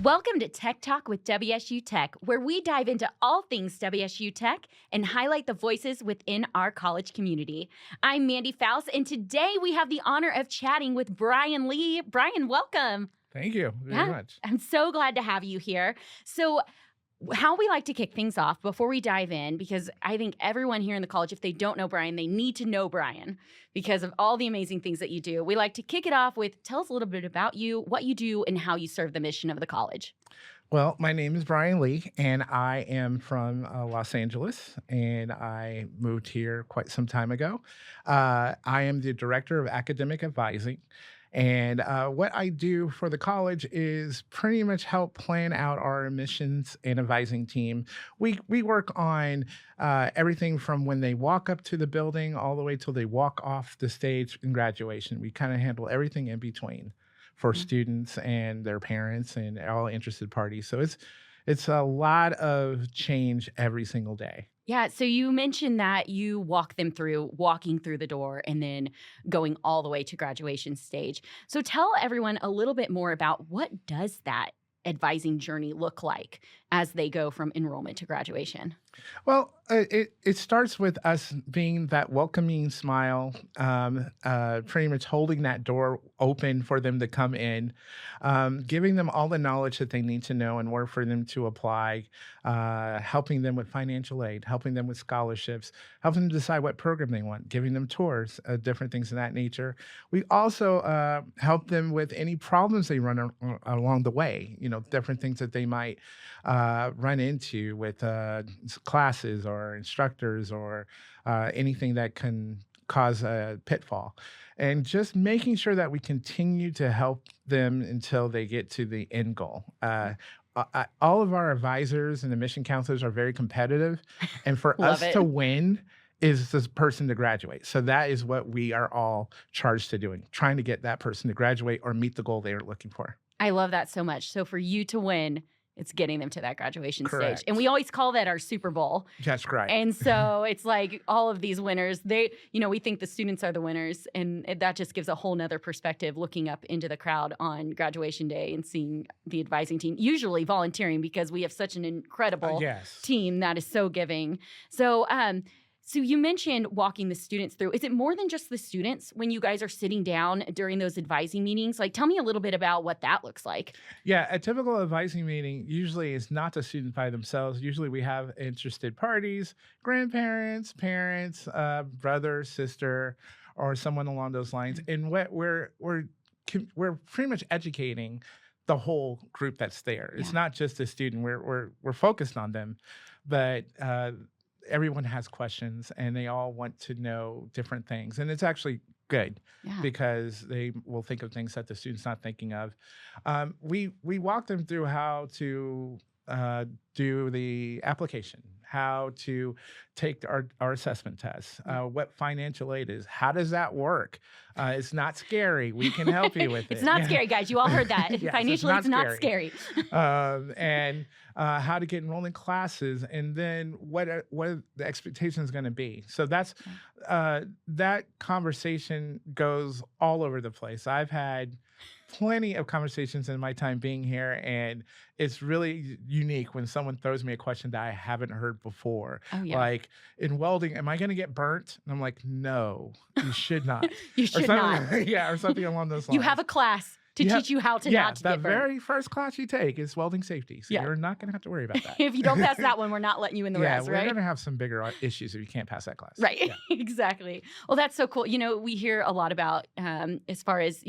Welcome to Tech Talk with WSU Tech, where we dive into all things WSU Tech and highlight the voices within our college community. I'm Mandy Fouse, and today we have the honor of chatting with Brian Lee. Brian, welcome. Thank you very much. I'm so glad to have you here. So, how we like to kick things off before we dive in, because I think everyone here in the college, if they don't know Brian, they need to know Brian because of all the amazing things that you do. We like to kick it off with tell us a little bit about you, what you do, and how you serve the mission of the college. Well, my name is Brian Lee, and I am from Los Angeles, and I moved here quite some time ago. I am the Director of Academic Advising. And what I do for the college is pretty much help plan out our admissions and advising team. We work on everything from when they walk up to the building all the way till they walk off the stage in graduation. We kind of handle everything in between for students and their parents and all interested parties. So it's a lot of change every single day. Yeah, so you mentioned that you walk them through walking through the door and then going all the way to graduation stage. So tell everyone a little bit more about what does that advising journey look like as they go from enrollment to graduation? Well, it starts with us being that welcoming smile, pretty much holding that door open for them to come in, giving them all the knowledge that they need to know in order for them to apply, helping them with financial aid, helping them with scholarships, helping them decide what program they want, giving them tours, different things of that nature. We also help them with any problems they run along the way, different things that they might run into with classes or instructors or anything that can cause a pitfall. And just making sure that we continue to help them until they get to the end goal. All of our advisors and admission counselors are very competitive. And for us to win is this person to graduate. So that is what we are all charged to doing, trying to get that person to graduate or meet the goal they are looking for. I love that so much. So for you to win, it's getting them to that graduation Correct. stage. And we always call that our Super Bowl. That's right. And so it's like all of these winners, we think the students are the winners. And that just gives a whole nother perspective looking up into the crowd on graduation day and seeing the advising team, usually volunteering because we have such an incredible team that is so giving. So you mentioned walking the students through. Is it more than just the students when you guys are sitting down during those advising meetings? Like, tell me a little bit about what that looks like. Yeah, a typical advising meeting usually is not the student by themselves. Usually we have interested parties, grandparents, parents, brother, sister, or someone along those lines. And what we're pretty much educating the whole group that's there. It's not just the student. We're focused on them, but everyone has questions and they all want to know different things. And it's actually good because they will think of things that the student's not thinking of. We walk them through how to do the application, how to take our assessment tests, what financial aid is, how does that work? It's not scary. We can help you with it. It's not scary, guys. You all heard that. Yes, Financially, it's not scary. And how to get enrolled in classes, and then what the expectation is going to be. So that's that conversation goes all over the place. I've had plenty of conversations in my time being here, and it's really unique when someone throws me a question that I haven't heard before. Like, in welding, am I going to get burnt? And I'm like, no, you should not. You should not. Or something along those lines. You have a class to teach you how to not to get burnt. The very first class you take is welding safety, so you're not going to have to worry about that. If you don't pass that one, we're not letting you in the rest, right? We're going to have some bigger issues if you can't pass that class. Right, Yeah. Exactly. Well, that's so cool. We hear a lot about as far as,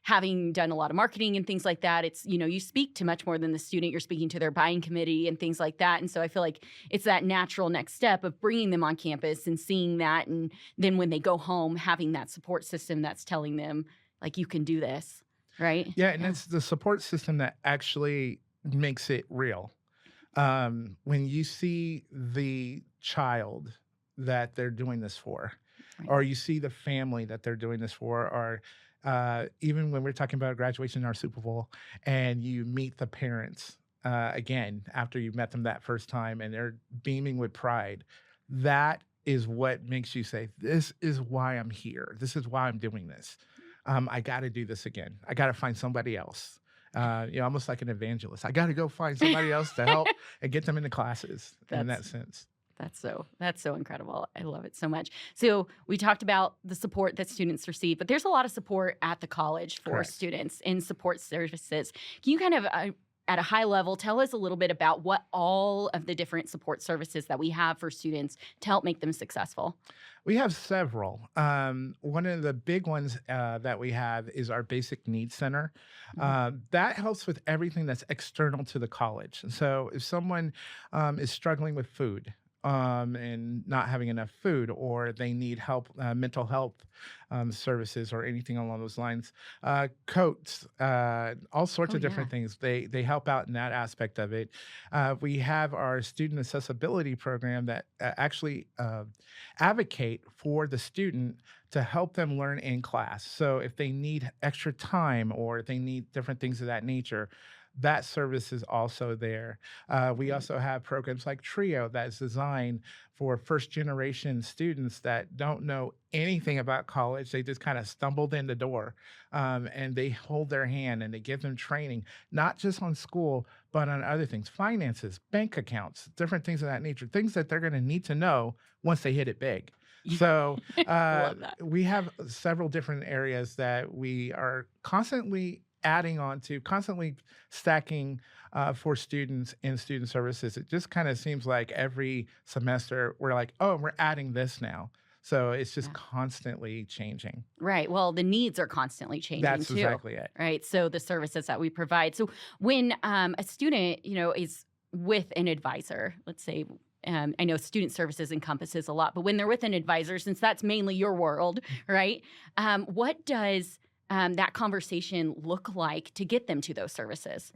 having done a lot of marketing and things like that, it's, you speak to much more than the student. You're speaking to their buying committee and things like that. And so I feel like it's that natural next step of bringing them on campus and seeing that. And then when they go home, having that support system that's telling them, like, you can do this, right? Yeah, and it's the support system that actually makes it real. When you see the child that they're doing this for, or you see the family that they're doing this for, or even when we're talking about graduation in our Super Bowl and you meet the parents again after you've met them that first time and they're beaming with pride, that is what makes you say, this is why I'm here. This is why I'm doing this. I got to do this again. I got to find somebody else. almost like an evangelist. I got to go find somebody else to help and get them into classes in that That's sense. that's so incredible. I love it so much. So we talked about the support that students receive, but there's a lot of support at the college for Correct. students in support services. Can you kind of at a high level, tell us a little bit about what all of the different support services that we have for students to help make them successful? We have several. One of the big ones that we have is our Basic Needs Center. Mhm. That helps with everything that's external to the college. So if someone is struggling with food, and not having enough food, or they need help, mental health services, or anything along those lines, coats, all sorts Oh of yeah. different things. They help out in that aspect of it. We have our student accessibility program that actually advocate for the student to help them learn in class. So if they need extra time or they need different things of that nature, that service is also there. We Great. also have programs like Trio that's designed for first generation students that don't know anything about college. They just kind of stumbled in the door, and they hold their hand and they give them training, not just on school, but on other things, finances, bank accounts, different things of that nature, things that they're going to need to know once they hit it big. So I love that. we have several different areas that we are constantly adding on to, constantly stacking for students in student services. It just kind of seems like every semester we're like, oh, we're adding this now. So it's just Yeah. constantly changing. Right. Well, the needs are constantly changing That's too. exactly it. Right. So the services that we provide. So when a student, is with an advisor, let's say, I know student services encompasses a lot, but when they're with an advisor, since that's mainly your world, right? What does that conversation look like to get them to those services?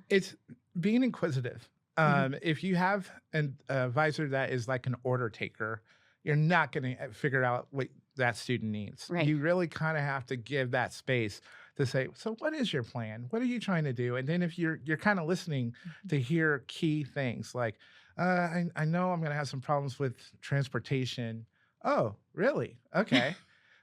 It's being inquisitive. Mhm. If you have an advisor that is like an order taker, you're not going to figure out what that student needs. Right. You really kind of have to give that space to say, so what is your plan? What are you trying to do? And then if you're kind of listening to hear key things like, I know I'm going to have some problems with transportation. Oh, really? Okay.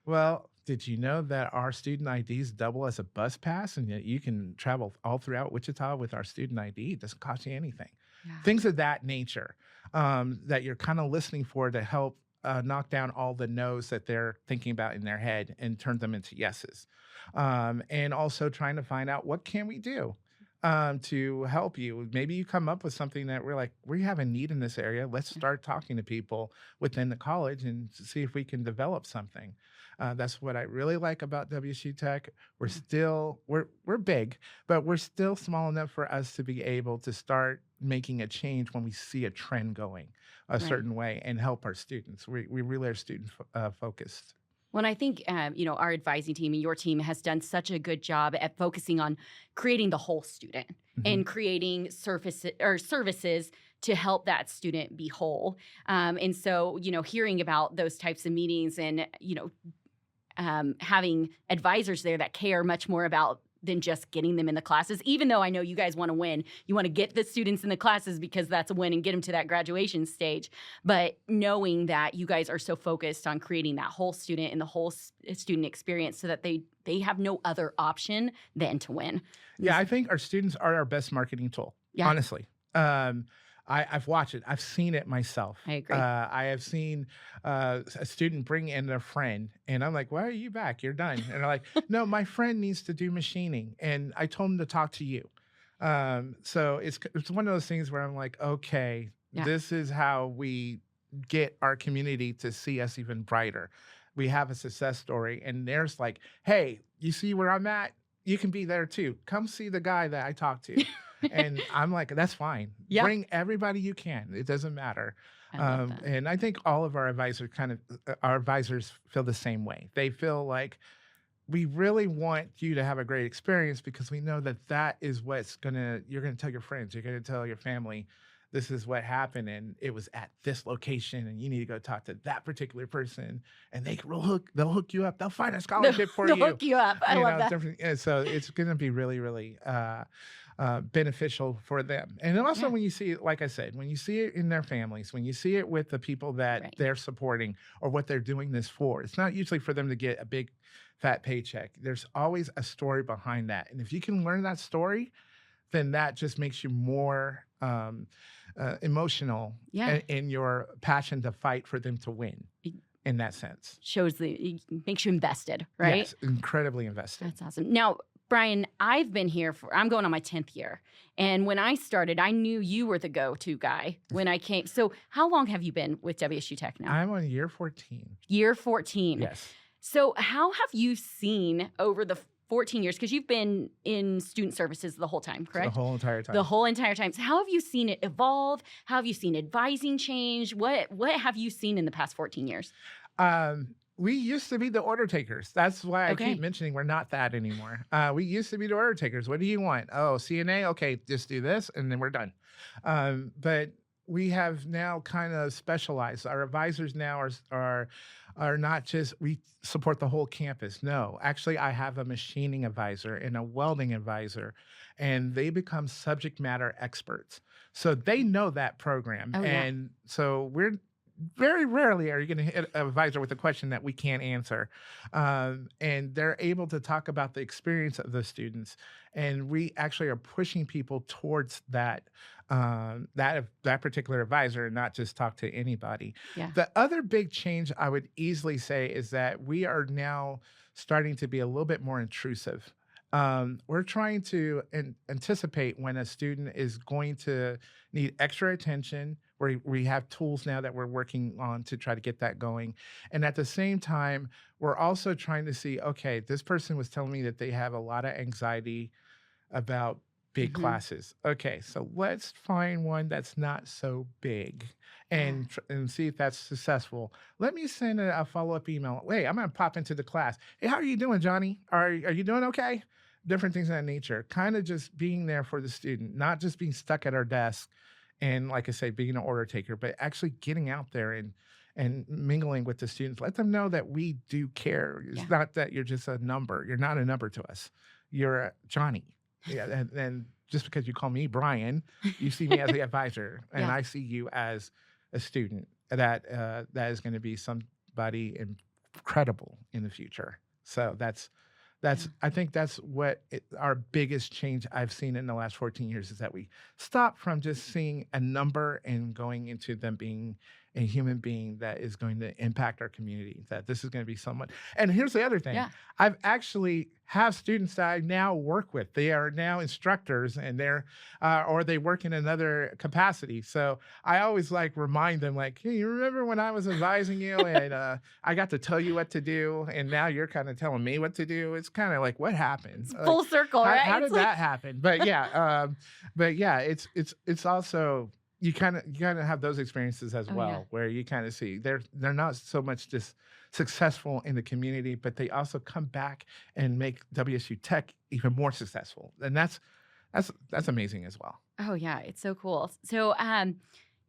Well, did you know that our student IDs double as a bus pass and that you can travel all throughout Wichita with our student ID? It doesn't cost you anything. Yeah. Things of that nature, that you're kind of listening for to help knock down all the no's that they're thinking about in their head and turn them into yeses. And also trying to find out, what can we do to help you? Maybe you come up with something that we're like, we have a need in this area. Let's start talking to people within the college and see if we can develop something. That's what I really like about WSU Tech. We're big, but we're still small enough for us to be able to start making a change when we see a trend going a Right. certain way and help our students. We really are student focused. When I think, our advising team and your team has done such a good job at focusing on creating the whole student Mhm. and creating services to help that student be whole. And so, hearing about those types of meetings and, having advisors there that care much more about than just getting them in the classes, even though I know you guys want to win. You want to get the students in the classes because that's a win and get them to that graduation stage. But knowing that you guys are so focused on creating that whole student and the whole student experience so that they have no other option than to win. Yeah, I think our students are our best marketing tool, Yeah. honestly. I've watched it. I've seen it myself. I agree. I have seen a student bring in a friend, and I'm like, "Why are you back? You're done." And they're like, "No, my friend needs to do machining, and I told him to talk to you." So it's one of those things where I'm like, "Okay, Yeah. this is how we get our community to see us even brighter." We have a success story, and there's like, "Hey, you see where I'm at? You can be there too. Come see the guy that I talked to." And I'm like, that's fine. Yeah. Bring everybody you can. It doesn't matter. I love that. And I think all of our our advisors feel the same way. They feel like we really want you to have a great experience because we know that that is you're going to tell your friends, you're going to tell your family, this is what happened. And it was at this location and you need to go talk to that particular person and they'll hook you up. They'll find a scholarship for They'll you. hook you up. I love that. And so it's going to be really, really beneficial for them. And also Yeah. when you see it, like I said, when you see it in their families, when you see it with the people that Right. they're supporting or what they're doing this for, it's not usually for them to get a big fat paycheck. There's always a story behind that. And if you can learn that story, then that just makes you more emotional Yeah. in your passion to fight for them to win It in that sense. it makes you invested, right? Yes, incredibly invested. That's awesome. Now, Brian, I'm going on my 10th year. And when I started, I knew you were the go-to guy when I came. So how long have you been with WSU Tech now? I'm on year 14. Year 14. Yes. So how have you seen over the 14 years, because you've been in student services the whole time, correct? The whole entire time. The whole entire time. So how have you seen it evolve? How have you seen advising change? What have you seen in the past 14 years? We used to be the order takers. That's why I Okay. keep mentioning we're not that anymore. We used to be the order takers. What do you want? Oh, CNA? Okay, just do this, and then we're done. But we have now kind of specialized. Our advisors now are not just we support the whole campus. No, actually, I have a machining advisor and a welding advisor, and they become subject matter experts. So they know that program, Oh, yeah. and so we're very rarely are you going to hit an advisor with a question that we can't answer. And they're able to talk about the experience of the students. And we actually are pushing people towards that particular advisor and not just talk to anybody. Yeah. The other big change I would easily say is that we are now starting to be a little bit more intrusive. We're trying to anticipate when a student is going to need extra attention. We have tools now that we're working on to try to get that going. And at the same time, we're also trying to see, okay, this person was telling me that they have a lot of anxiety about big Mhm. classes. Okay, so let's find one that's not so big and see if that's successful. Let me send a follow-up email. Wait, I'm going to pop into the class. Hey, how are you doing, Johnny? Are you doing okay? Different things of that nature. Kind of just being there for the student, not just being stuck at our desk and, like I say, being an order taker, but actually getting out there and mingling with the students. Let them know that we do care. It's Yeah. not that you're just a number. You're not a number to us. You're a Johnny. Yeah, and just because you call me Brian, you see me as the advisor, and Yeah. I see you as a student that is going to be somebody incredible in the future. So that's I think that's our biggest change I've seen in the last 14 years is that we stopped from just seeing a number and going into them being a human being that is going to impact our community, that this is going to be someone. And here's the other thing. Yeah. I've actually have students that I now work with. They are now instructors and or they work in another capacity. So I always remind them hey, you remember when I was advising you and I got to tell you what to do and now you're kind of telling me what to do. It's kind of what happened? Full circle, right? How It's did that happen? But yeah, it's also you kind of have those experiences as well, yeah. where you kind of see they're not so much just successful in the community, but they also come back and make WSU Tech even more successful, and that's amazing as well. Oh yeah, it's so cool. So,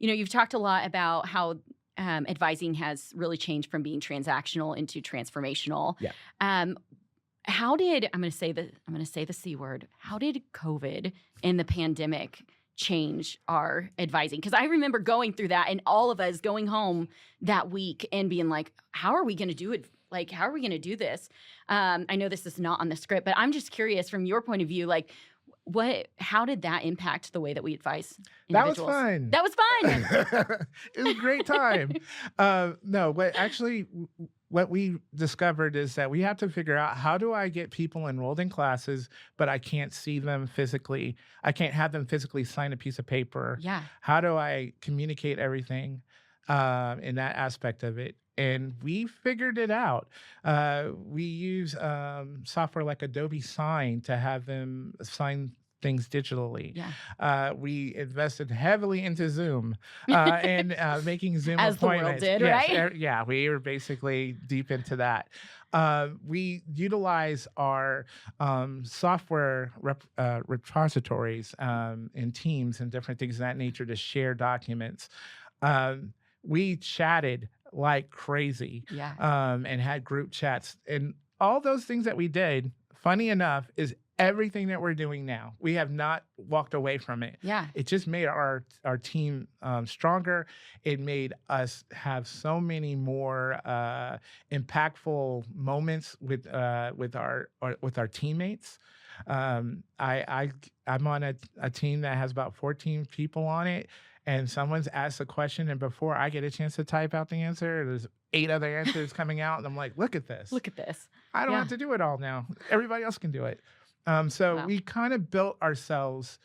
you've talked a lot about how advising has really changed from being transactional into transformational. Yeah. I'm going to say the C word. How did COVID and the pandemic change our advising? Because I remember going through that and all of us going home that week and being like, how are we going to do it? How are we going to do this? I know this is not on the script, but I'm just curious from your point of view, how did that impact the way that we advise individuals? That was fun. That was fun. It was a great time. No, but actually what we discovered is that we have to figure out, how do I get people enrolled in classes, but I can't see them physically. I can't have them physically sign a piece of paper. Yeah. How do I communicate everything in that aspect of it? And we figured it out. We use software like Adobe Sign to have them sign things digitally. Yeah. We invested heavily into Zoom and making Zoom As appointments. the world did, Yes, right? Yeah, we were basically deep into that. We utilize our software repositories in Teams and different things of that nature to share documents. We chatted like crazy. Yeah. And had group chats. And all those things that we did, funny enough, is everything that we're doing now, we have not walked away from it. Yeah. It just made our team stronger. It made us have so many more impactful moments with our teammates. I'm on a team that has about 14 people on it, and someone's asked a question, and before I get a chance to type out the answer, there's 8 other answers coming out, and I'm like, look at this. Look at this. I don't Yeah. have to do it all now. Everybody else can do it. So Wow. we kind of built ourselves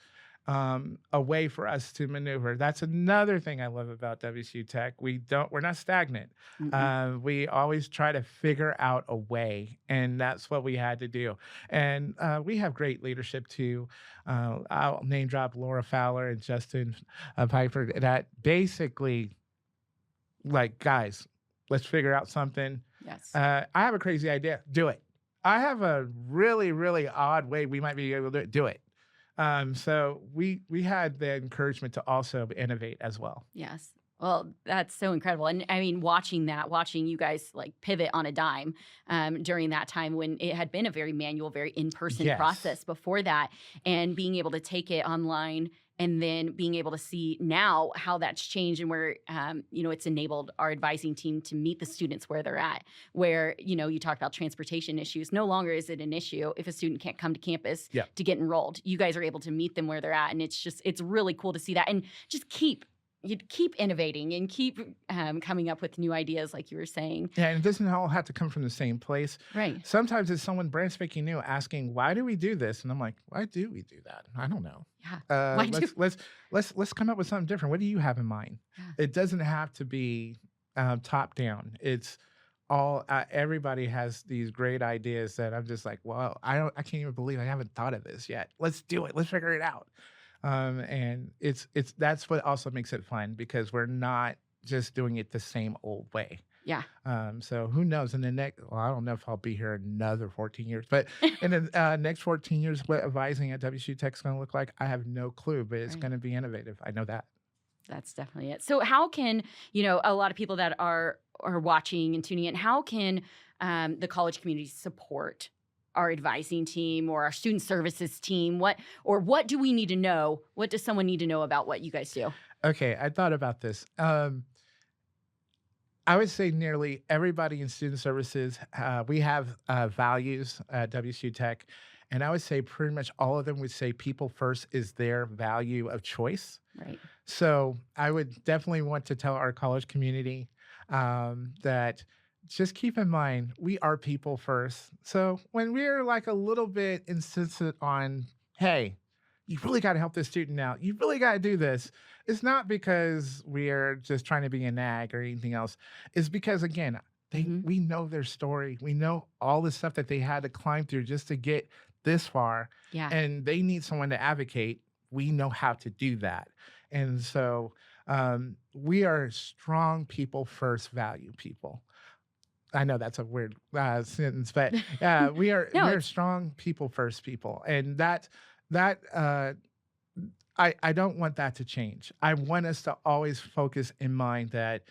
a way for us to maneuver. That's another thing I love about WSU Tech. We're not stagnant. We always try to figure out a way, and that's what we had to do. And we have great leadership too. I'll name drop Laura Fowler and Justin Piper. That basically, like, guys, let's figure out something. Yes. I have a crazy idea. Do it. I have a really, really odd way we might be able to do it. So we had the encouragement to also innovate as well. Yes. Well, that's so incredible. And I mean, watching you guys like pivot on a dime during that time when it had been a very manual, very in-person Yes. process before that, and being able to take it online and then being able to see now how that's changed and where, it's enabled our advising team to meet the students where they're at, where, you talked about transportation issues. No longer is it an issue if a student can't come to campus Yeah. to get enrolled. You guys are able to meet them where they're at. And it's really cool to see that. And just keep innovating and keep coming up with new ideas, like you were saying. Yeah, and it doesn't all have to come from the same place. Right. Sometimes it's someone brand spanking new asking, "Why do we do this?" And I'm like, "Why do we do that? I don't know. Yeah. Let's come up with something different. What do you have in mind?" Yeah. It doesn't have to be top down. It's all everybody has these great ideas that I'm just like, "Well, I can't even believe I haven't thought of this yet. Let's do it. Let's figure it out." And that's what also makes it fun, because we're not just doing it the same old way. Yeah. So who knows in the I don't know if I'll be here another 14 years, but in the next 14 years, what advising at WSU Tech is going to look like, I have no clue, but it's Right. going to be innovative. I know that. That's definitely it. So how can, a lot of people that are watching and tuning in, how can the college community support our advising team or our student services team? What do we need to know? What does someone need to know about what you guys do? Okay, I thought about this. I would say nearly everybody in student services, we have values at WSU Tech, and I would say pretty much all of them would say people first is their value of choice. Right. So I would definitely want to tell our college community that just keep in mind, we are people first. So when we're like a little bit insistent on, hey, you really got to help this student out, you really got to do this, it's not because we're just trying to be a nag or anything else. It's because, again, we know their story. We know all the stuff that they had to climb through just to get this far. Yeah. And they need someone to advocate. We know how to do that. And so we are strong people first value people. I know that's a weird sentence, but we are strong people first people. And I don't want that to change. I want us to always focus in mind that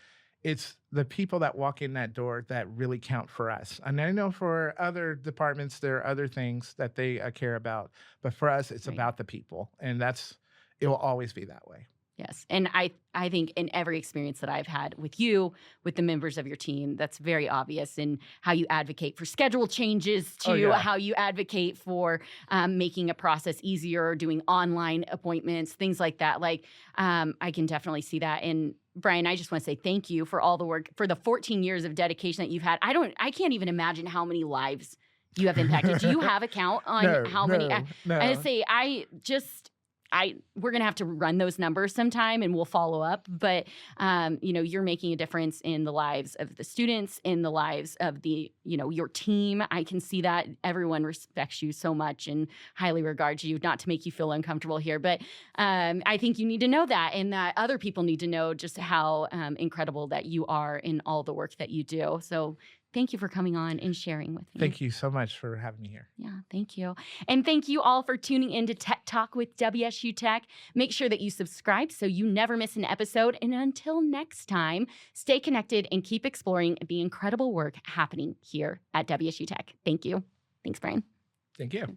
it's the people that walk in that door that really count for us. And I know for other departments, there are other things that they care about, but for us, it's Right. about the people. And it will always be that way. Yes. And I think in every experience that I've had with you, with the members of your team, that's very obvious in how you advocate for schedule changes to how you advocate for making a process easier, doing online appointments, things like that. Like, I can definitely see that. And Brian, I just want to say thank you for all the work, for the 14 years of dedication that you've had. I can't even imagine how many lives you have impacted. Do you have a count on how many? No. I say we're going to have to run those numbers sometime and we'll follow up. But, you're making a difference in the lives of the students, in the lives of your team. I can see that everyone respects you so much and highly regards you, not to make you feel uncomfortable here. But I think you need to know that, and that other people need to know just how incredible that you are in all the work that you do. So thank you for coming on and sharing with me. Thank you so much for having me here. Yeah, thank you. And thank you all for tuning in to Tech Talk with WSU Tech. Make sure that you subscribe so you never miss an episode. And until next time, stay connected and keep exploring the incredible work happening here at WSU Tech. Thank you. Thanks, Brian. Thank you.